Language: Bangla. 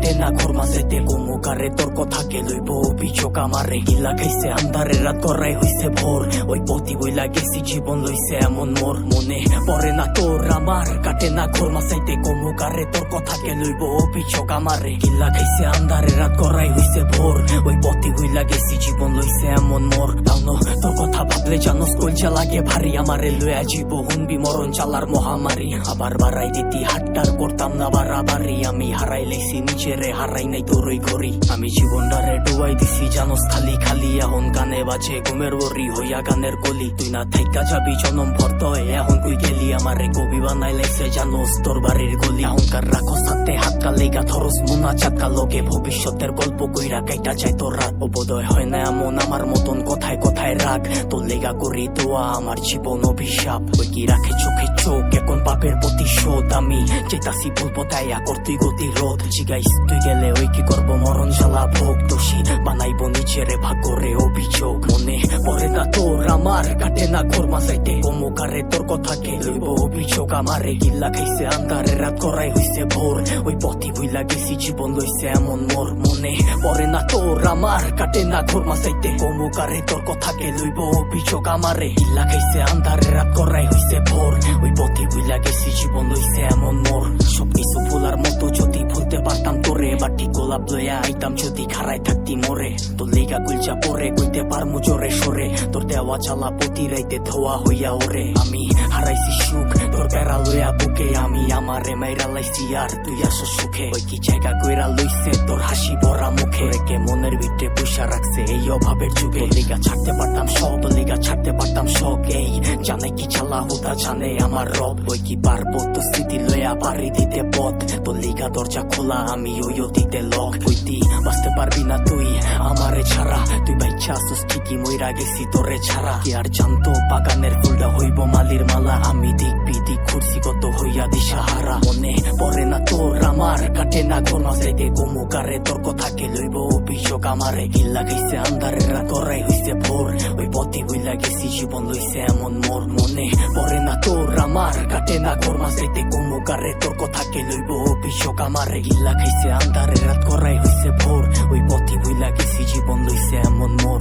কাটে না ঘর মাঝেতে গোমুকারে তোর কথাকে লইব অভিযোগ আমারে গিলা খাইছে আন্ধারে রাত করাই হইছে ভোর ওই পতি বইলা গেছি জীবন লইছে এমন মোর মনে পড়ে না তোর আমার কাটে না ঘর মাঝেতে গোমুকারে তোর কথাকে লইব অভিযোগ আমারে গিলা খাইছে আন্ধারে রাত করাই হইছে ভোর ওই পতি বইলা গেছি জীবন লইছে এমন মোর তাওনো তোর কথা ভাবলে জানোস কলজা লাগে ভারী আমারে লইয়া জীব হুনবি মরণ চালার মহামারী আবার বাড়াই দিতি হাট্টার করতাম না বাড়াবাড়ি আমি হারাই লাইছি নিজেরে হারাই নাই তোর ওই ঘড়ি আমি জীবনটারে ডুবাই দিছি জানোস খালি খালি এখন গানে বাজে ঘুমের ওরি হইয়া গানের কলি তুই না থাইকা যাবি জনম ভর্ত এখন কই গেলি আমারে কবি বানাই লাইছে জানোস তোর বাড়ির গলি অহংকার রাখো সাথে হাত কালেগা ধরস মুনা চাকা লোকে ভবিষ্যতের গল্প কইরা কাইটা যায় তোর রাত বোধয় হয় না এমন আমার মতন কথায় কথায় রাগ তোর লেগা করি দোয়া আমার জীবন অভিশাপ ওই কি রাখে চোখে চোখ এখন পাপের প্রতিশোধ আমি চেতাসি বলবো তাইয়া করতুই গতি রোধ জিগাইস তুই গেলে ওই কি করবো মরণ জ্বালা ভোগ দোষী বানাইবো নিজেরে ভাগ্যরে অভিযোগ মনে পড়ে না তোর আমার কাটে না ঘর মাঝাইতে গোমুকারে তোর কথাকে লইব অভিযোগ আমারে গিল্লা খাইছে আন্ধারে রাত করাই হইছে ভোর ওই পথি বইলা গেছি জীবন লইছে এমন মোর মনে পড়ে না তোর আমার কাটে না ঘর মাঝাইতে গোমুকারে তোর কথাকে লইব অভিযোগ আমারে গিল্লা খাইছে আন্ধারে রাত করাই হইছে ভোর ওই পথি বইলা গেছি জীবন লইছে এমন মোর সবকিছু ভুলার মতো যদি ভুলতে পারতাম তোরে বাটি গোলাপ লইয়া আইতাম যদি খারাই থাকতি মোরে তোর লেগা গুলচা পরে কইতে পারমু জোরে সরে তোর দেওয়া জ্বালা প্রতি রাইতে ধোয়া হইয়া ওরে আমি হারাইছি সুখ তোর বেড়া লইয়া বুকে আমি আমারে মাইরা লাইছি আর তুই আসো সুখে ওই কি জায়গা কইরা লইছে তোর হাসি ভরা মুখে রেখে মনের ভিতরে পয়সা রাখছে এই অভাবের যুগে লিগা ছাড়তে পারতাম সব লিগা ছাড়তে পারতাম শখ এই জানে কি চালা হুদা জানে আমার রব ওই কি পারবো তো স্মৃতি লইয়া পারি দিতে পথ তোর লিগা দরজা খোলা আমি ওই দিতে লক হইতি বাঁচতে পারবি না তুই আমারে ছাড়া তুই বাইচ্ছা আসুস ঠিকই মইরা গেছি তোরে ছাড়া কি আর জানতো বাগানের ফুলটা হইব মালির মালা আমি দিক বিদিক ঘুরছি কত হইয়া দিশাহারা মনে পড়ে না তোর আমার কাটে না ঘর মাঝাইতে গোমুকারে তোর কথাকে লইব অভিযোগ আমারে গিল্লা খাইছে আন্ধারে রাত করাই হইছে ভোর ওই পথি বইলা গেছি জীবন লইছে এমন মোর মনে পড়ে না তোর আমার কাটে না ঘর মাঝাইতে গোমুকারে তোর কথাকে লইব অভিযোগ আমারে গিল্লা খাইছে আন্ধারে রাত করাই হইছে ভোর ওই পথি বইলা গেছি জীবন লইছে এমন মোর।